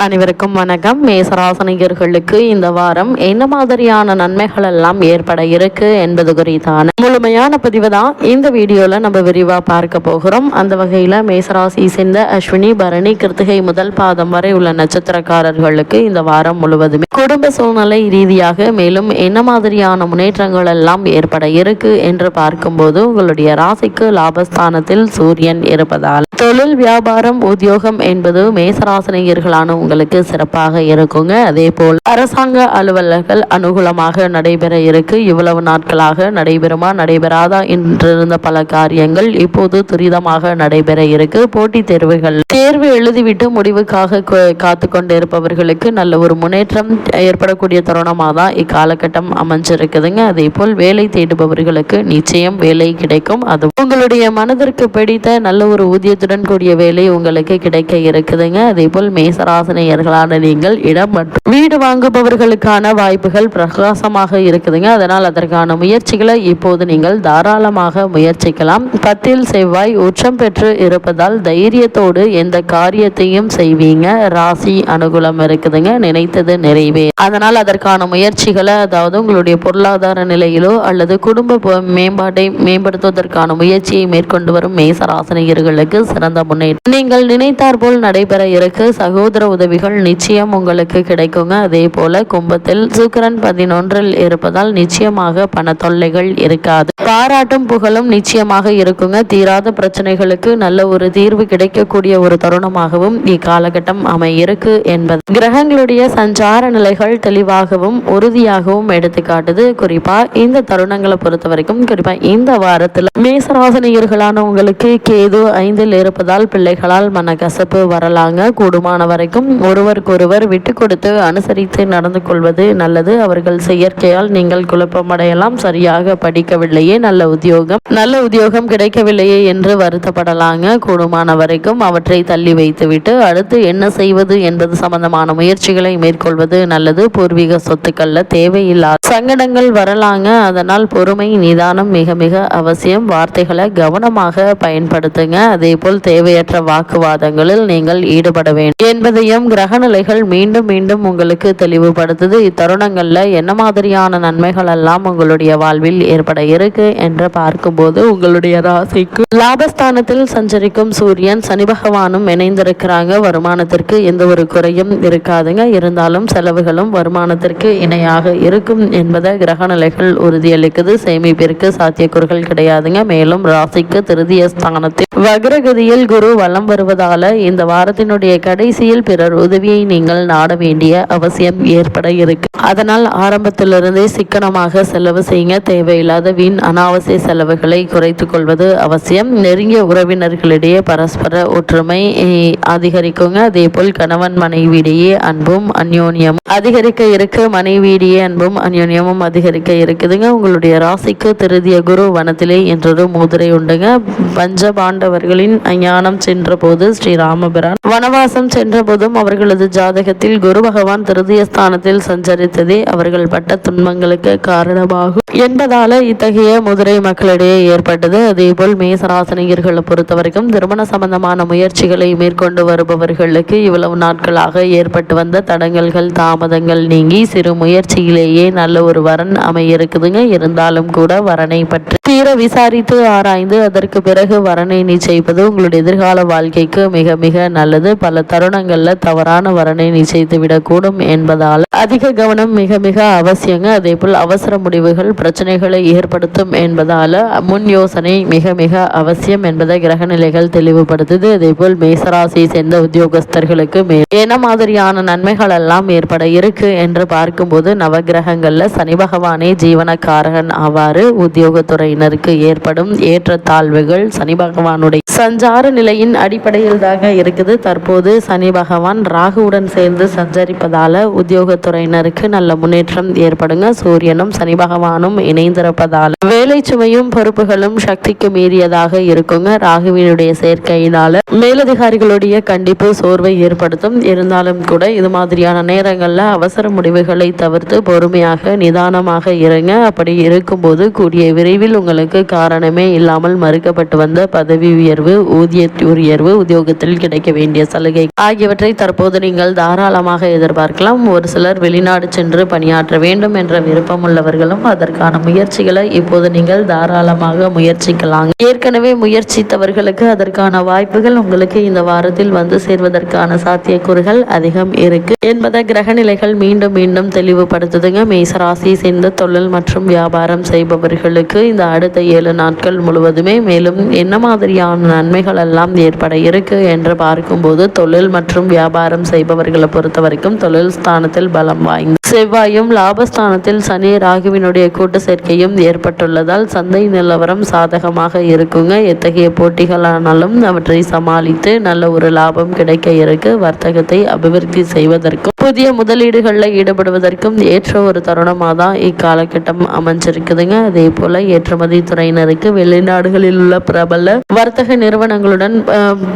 அனைவருக்கும் வணக்கம். மேசராசினியர்களுக்கு இந்த வாரம் என்ன மாதிரியான நன்மைகள் எல்லாம் ஏற்பட இருக்கு என்பது குறித்தான முழுமையான பதிவு தான் இந்த வீடியோல நம்ம விரிவா பார்க்க போகிறோம். அந்த வகையில மேசராசி சேர்ந்த அஸ்வினி, பரணி, கிருத்திகை முதல் பாதம் வரை உள்ள நட்சத்திரக்காரர்களுக்கு இந்த வாரம் முழுவதுமே குடும்ப சூழ்நிலை ரீதியாக மேலும் என்ன மாதிரியான முன்னேற்றங்கள் எல்லாம் ஏற்பட இருக்கு என்று பார்க்கும்போது உங்களுடைய ராசிக்கு லாபஸ்தானத்தில் சூரியன் இருப்பதால் தொழில், வியாபாரம், உத்தியோகம் என்பது மேசராசினியர்களான உங்களுக்கு சிறப்பாக இருக்குங்க. அதே போல் அரசாங்க அலுவலர்கள் அனுகூலமாக நடைபெற இருக்கு. இவ்வளவு நாட்களாக நடைபெறுமா நடைபெறாதா என்றிருந்த பல காரியங்கள் இப்போது துரிதமாக நடைபெற இருக்கு. போட்டித் தேர்வு எழுதிவிட்டு முடிவுக்காக காத்து கொண்டிருப்பவர்களுக்கு நல்ல ஒரு முன்னேற்றம் ஏற்படக்கூடிய தருணமாக தான் இக்காலகட்டம் அமைஞ்சிருக்குதுங்க. அதே போல் வேலை தேடுபவர்களுக்கு நிச்சயம் வேலை கிடைக்கும். அது உங்களுடைய மனதிற்கு பிடித்த நல்ல ஒரு ஊதியத்துடன் கூடிய வேலை உங்களுக்கு கிடைக்க இருக்குதுங்க. அதே போல் மேசராசினியர்களான நீங்கள் இடம் மற்றும் வீடு வாங்குபவர்களுக்கான வாய்ப்புகள் பிரகாசமாக இருக்குதுங்க. அதனால் அதற்கான முயற்சிகளை இப்போது நீங்கள் தாராளமாக முயற்சிக்கலாம். 10 செவ்வாய் உச்சம் பெற்று இருப்பதால் தைரியத்தோடு எந்த காரியத்தையும் செய்வீங்க. ராசி அனுகூலம் இருக்குதுங்க. நினைத்தது நிறைவே. அதனால் அதற்கான முயற்சிகளை, அதாவது உங்களுடைய பொருளாதார நிலையிலோ அல்லது குடும்ப மேம்பாட்டை மேம்படுத்துவதற்கான முயற்சியை மேற்கொண்டு வரும் மேசராசினியர்களுக்கு சிறந்த முன்னேற்றம் நீங்கள் நினைத்தார் போல் நடைபெற இருக்கு. சகோதர உதவிகள் நிச்சயம் உங்களுக்கு கிடைக்குங்க. அதே போல கும்பத்தில் சுக்கிரன் 11 இருப்பதால் நிச்சயமாக பண தொல்லைகள் இருக்காது. பாராட்டும் புகழும் நிச்சயமாக இருக்குங்க. தீராத பிரச்சனைகளுக்கு நல்ல ஒரு தீர்வு கிடைக்கக்கூடிய ஒரு தருணமாகவும் இக்காலகட்டம் அமையிருக்கு என்பது கிரகங்களுடைய சஞ்சார நிலைகள் தெளிவாகவும் உறுதியாகவும் எடுத்துக்காட்டுது. குறிப்பா இந்த தருணங்களை பொறுத்த வரைக்கும், குறிப்பா இந்த வாரத்தில் மேசராசினியர்களான உங்களுக்கு கேது 5 இருப்பதால் பிள்ளைகளால் மனக்கசப்பு வரலாங்க. கூடுமான வரைக்கும் ஒருவருக்கொருவர் விட்டு கொடுத்து அனுசரித்து நடந்து கொள்வது நல்லது. அவர்கள் செயற்கையால் நீங்கள் குழப்பமடையலாம். சரியாக படிக்கவில்லையே, நல்ல உத்தியோகம் கிடைக்கவில்லையே என்று வருத்தப்படலாங்க. கூடுமான வரைக்கும் அவற்றை தள்ளி வைத்துவிட்டு அடுத்து என்ன செய்வது என்பது சம்பந்தமான முயற்சிகளை மேற்கொள்வது நல்லது. பூர்வீக சொத்துக்கள்ல தேவையில்லாத சங்கடங்கள் வரலாங்க. அதனால் பொறுமை, நிதானம் மிக மிக அவசியம். வார்த்தைகளை கவனமாக பயன்படுத்துங்க. அதே போல் தேவையற்ற வாக்குவாதங்களில் நீங்கள் ஈடுபட வேண்டும் என்பதையும் கிரகநிலைகள் மீண்டும் மீண்டும் உங்களுக்கு தெளிவுபடுத்துது. இத்தருணங்கள்ல என்ன மாதிரியான நன்மைகள் எல்லாம் உங்களுடைய வாழ்வில் ஏற்பட இருக்கு என்று பார்க்கும்போது, உங்களுடைய ராசிக்கு லாபஸ்தானத்தில் சஞ்சரிக்கும் சூரியன், சனி பகவானும் இணைந்திருக்கிறாங்க. வருமானத்திற்கு எந்த ஒரு குறையும் இருக்காதுங்க. இருந்தாலும் செலவுகளும் வருமானத்திற்கு இணையாக இருக்கும் என்பதை கிரகநிலைகள் உறுதியளிக்குது. சேமிப்பிற்கு சாத்தியக்கூறுகள் கிடையாதுங்க. மேலும் ராசிக்கு திருதிய ஸ்தானத்தில் வக்ரகதியில் குரு வலம் வருவதால இந்த வாரத்தினுடைய கடைசியில் பிறர் உதவியை நீங்கள் நாட வேண்டிய அவசியம் ஏற்பட இருக்கு. அதனால் ஆரம்பத்திலிருந்தே சிக்கனமாக செலவு செய்யுங்க. தேவையில்லாத வீண் அனாவசிய செலவுகளை குறைத்துக் கொள்வது அவசியம். நெருங்கிய உறவினர்களிடையே பரஸ்பர ஒற்றுமை அதிகரிக்குங்க. அதே போல் கணவன் மனைவியிடையே அன்பும் அந்யோன்யமும் அதிகரிக்க இருக்கு. மனைவியிடையே அன்பும் அந்யோன்யமும் அதிகரிக்க இருக்குதுங்க. உங்களுடைய ராசிக்கு திருதிய குரு வனத்திலே என்றொரு முதிரை உண்டுங்க. பஞ்சபாண்டவர்களின் ஞானம் சென்ற போது ஸ்ரீராமபிரான் வனவாசம் சென்ற போதும் அவர்களது ஜாதகத்தில் குரு பகவான் திருதிய ஸ்தானத்தில் சஞ்சரித்ததே அவர்கள் பட்ட துன்பங்களுக்கு காரணமாகும் என்பதால இத்தகைய முதிரை மக்களிடையே ஏற்பட்டது. அதே போல் மேசராசினியர்களை பொறுத்த வரைக்கும் திருமண சம்பந்தமான முயற்சிகளை மேற்கொண்டு வருபவர்களுக்கு இவ்வளவு நாட்களாக ஏற்பட்டு வந்த தடங்கல்கள், தாமதங்கள் நீங்கி சிறு முயற்சியிலேயே நல்ல ஒரு வரன் அமையிருக்குதுங்க. இருந்தாலும் கூட வரனை பற்றி தீர விசாரித்து ஆராய்ந்து அதற்கு பிறகு வரனை நிச்சயிப்பது உங்களுடைய எதிர்கால வாழ்க்கைக்கு மிக மிக நல்லது. பல தருணங்கள்ல தவறான வரனை நிச்சயித்து விடக்கூடும் என்பதால் அதிக கவனம் மிக மிக அவசியங்க. அதே போல் அவசர முடிவுகள் பிரச்சனைகளை ஏற்படுத்தும் என்பதால முன் யோசனை மிக மிக அவசியம் என்பதை கிரகநிலைகள் தெளிவுபடுத்துது. அதே போல் மேசராசியை சேர்ந்த உத்தியோகஸ்தர்களுக்கு என்ன மாதிரியான நன்மைகள் எல்லாம் ஏற்பட இருக்கு என்று பார்க்கும்போது, நவகிரகங்கள்ல சனி பகவானே ஜீவனக்காரகன் ஆவாறு. உத்தியோகத்துறையினருக்கு ஏற்படும் ஏற்றத்தாழ்வுகள் சனி பகவானுடைய சஞ்சார நிலையின் அடிப்படையில் தாங்க இருக்குது. தற்போது சனி பகவான் ராகுவுடன் சேர்ந்து சஞ்சரிப்பதால உத்தியோகத்துறையினருக்கு நல்ல முன்னேற்றம் ஏற்படுங்க. சூரியனும் சனி பகவானும் இணைந்திருப்பதால வேலை சுமையும் பொறுப்புகளும் சக்திக்கு மீறியதாக இருக்குங்க. ராகுவினுடைய சேர்க்கையினால மேலதிகாரிகளுடைய கண்டிப்பு சோர்வை ஏற்படுத்தும். இருந்தாலும் கூட இது மாதிரியான நேரங்கள்ல அவசர முடிவுகளை தவிர்த்து பொறுமையாக நிதானமாக இருங்க. அப்படி இருக்கும்போது கூடிய விரைவில் உங்களுக்கு காரணமே இல்லாமல் மறுக்கப்பட்டு வந்த பதவி உயர்வு, ஊதிய உயர்வு, உத்தியோகத்தில் கிடைக்க வேண்டிய சலுகை ஆகியவற்றை தரும் தற்போது நீங்கள் தாராளமாக எதிர்பார்க்கலாம். ஒரு சிலர் வெளிநாடு சென்று பணியாற்ற வேண்டும் என்ற விருப்பம் உள்ளவர்களும் அதற்கான முயற்சிகளை இப்போது நீங்கள் தாராளமாக முயற்சிக்கலாம். ஏற்கனவே முயற்சித்தவர்களுக்கு அதற்கான வாய்ப்புகள் உங்களுக்கு இந்த வாரத்தில் வந்து சேர்வதற்கான சாத்தியக்கூறுகள் அதிகம் இருக்கு என்பதை கிரகநிலைகள் மீண்டும் மீண்டும் தெளிவுபடுத்துதுங்க. மேசராசியை சேர்ந்த தொழில் மற்றும் வியாபாரம் செய்பவர்களுக்கு இந்த அடுத்த 7 நாட்கள் முழுவதுமே மேலும் என்ன மாதிரியான நன்மைகள் எல்லாம் ஏற்பட இருக்கு என்று பார்க்கும்போது, தொழில் மற்றும் வியாபாரம் செய்பவர்களை பொறுத்த வரைக்கும் தொழில் ஸ்தானத்தில் பலம் வாய்ந்த செவ்வாயும் லாபஸ்தானத்தில் சனி ராகுவினுடைய கூட்டு சேர்க்கையும் ஏற்பட்டுள்ளதால் சந்தை நிலவரம் சாதகமாக இருக்குங்க. எத்தகைய போட்டிகளானாலும் அவற்றை சமாளித்து நல்ல ஒரு லாபம் கிடைக்க இருக்கு. வர்த்தகத்தை அபிவிருத்தி செய்வதற்கும் புதிய முதலீடுகளில் ஈடுபடுவதற்கும் ஏற்ற ஒரு தருணமாக தான் இக்காலகட்டம் அமைஞ்சிருக்குதுங்க. அதே போல ஏற்றுமதி துறையினருக்கு வெளிநாடுகளில் உள்ள பிரபல வர்த்தக நிறுவனங்களுடன்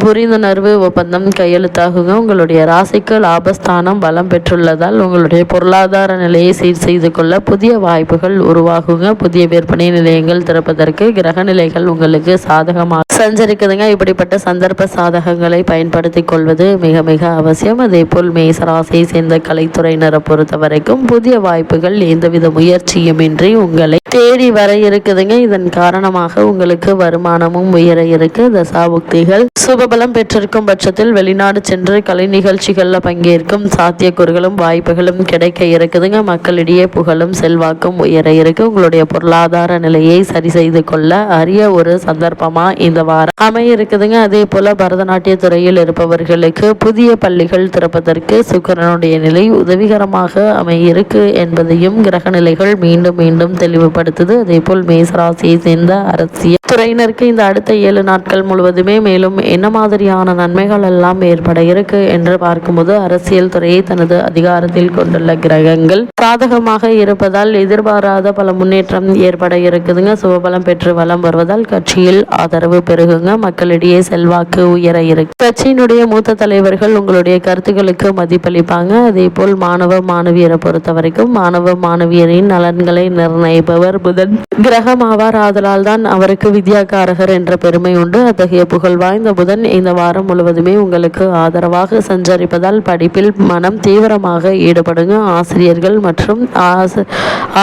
புரிந்துணர்வு ஒப்பந்தம் கையெழுத்தாகுங்க. உங்களுடைய ராசிக்கு லாபஸ்தானம் பலம் பெற்றுள்ளதால் உங்களுடைய பொருளாதார நிலையை சீர் செய்து கொள்ள புதிய வாய்ப்புகள் உருவாகுங்க. புதிய விற்பனை நிலையங்கள் திறப்பதற்கு கிரக நிலைகள் உங்களுக்கு சாதகமாக சஞ்சரிக்குதுங்க. இப்படிப்பட்ட சந்தர்ப்ப சாதகங்களை பயன்படுத்தி கொள்வது மிக மிக அவசியம். அதே போல் மேசராசியை சேர்ந்த கலைத்துறையினரை பொறுத்த வரைக்கும் புதிய வாய்ப்புகள் எந்தவித முயற்சியுமின்றி உங்களை தேடி வர இருக்குதுங்க. இதன் காரணமாக உங்களுக்கு வருமானமும் உயர இருக்கு. தசாபுக்திகள் சுபபலம் பெற்றிருக்கும் பட்சத்தில் வெளிநாடு சென்று கலை நிகழ்ச்சிகள்ல பங்கேற்கும் சாத்தியக்கூறுகளும் வாய்ப்புகளும் கிடைக்க இருக்குதுங்க. மக்களிடையே புகழும் செல்வாக்கும் உயர இருக்கு. உங்களுடைய பொருளாதார நிலையை சரி செய்து கொள்ள அரிய ஒரு சந்தர்ப்பமா இந்த வாரம் அமைய இருக்குதுங்க. அதே போல பரதநாட்டிய துறையில் இருப்பவர்களுக்கு புதிய பள்ளிகள் திறப்பதற்கு சுக்கிரனுடைய நிலை உதவிகரமாக அமையிருக்கு என்பதையும் கிரக நிலைகள் மீண்டும் மீண்டும் தெளிவுபடுத்துது. அதே போல் மேசராசியை சேர்ந்த அரசியல் துறையினருக்கு இந்த அடுத்த 7 நாட்கள் முழுவதுமே மேலும் என்ன மாதிரியான நன்மைகள் எல்லாம் ஏற்பட இருக்கு என்று பார்க்கும்போது, அரசியல் துறையை தனது அதிகாரத்தில் கொண்டுள்ள கிரகங்கள் சாதகமாக இருப்பதால் எதிர்பாராத பல முன்னேற்றம் ஏற்பட இருக்குதுங்க. சுபபலம் பெற்று வலம் வருவதால் கட்சியில் ஆதரவு பெருகுங்க. மக்களிடையே செல்வாக்கு உயர இருக்கு. கட்சியினுடைய மூத்த தலைவர்கள் உங்களுடைய கருத்துக்களுக்கு மதிப்பளிப்பாங்க. அதே போல் மாணவ மாணவியரை பொறுத்த வரைக்கும் மாணவ மாணவியரின் நலன்களை நிர்ணயிப்பவர் புதன் கிரகமாவார். ஆதலால் தான் அவருக்கு வித்யாகாரகர் என்ற பெருமை உண்டு. அத்தகைய புகழ் வாய்ந்த புதன் இந்த வாரம் முழுவதுமே உங்களுக்கு ஆதரவாக சஞ்சரிப்பதால் படிப்பில் மனம் தீவிரமாக ஈடுபடுங்க. ஆசிரியர்கள் மற்றும்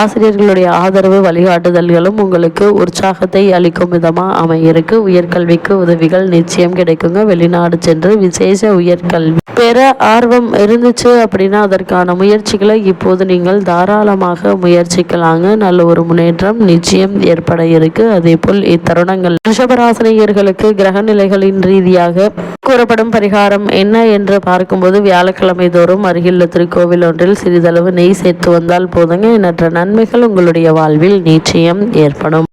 ஆசிரியர்களுடைய ஆதரவு வழிகாட்டுதல்களும் உங்களுக்கு உற்சாகத்தை அளிக்கும் விதமா அமையிருக்கு. உயர்கல்விக்கு உதவிகள் நிச்சயம் கிடைக்குங்க. வெளிநாடு சென்று விசேஷ உயர்கல்வி பெற ஆர்வம் இருந்துச்சு அப்படின்னா அதற்கான முயற்சிகளை இப்போது நீங்கள் தாராளமாக முயற்சிக்கலாங்க. நல்ல ஒரு முன்னேற்றம் நிச்சயம் ஏற்பட இருக்கு. அதே போல் இத்தருணங்கள் ரிஷபராசினியர்களுக்கு கிரக நிலைகளின் ரீதியாக கூறப்படும் பரிகாரம் என்ன என்று பார்க்கும்போது, வியாழக்கிழமை தோறும் அருகிலுள்ள திருக்கோவில் ஒன்றில் சிறிதளவு நெய் சேர்த்து வந்தால் போதுங்க. எண்ணற்ற நன்மைகள் உங்களுடைய வாழ்வில் நிச்சயம் ஏற்படும்.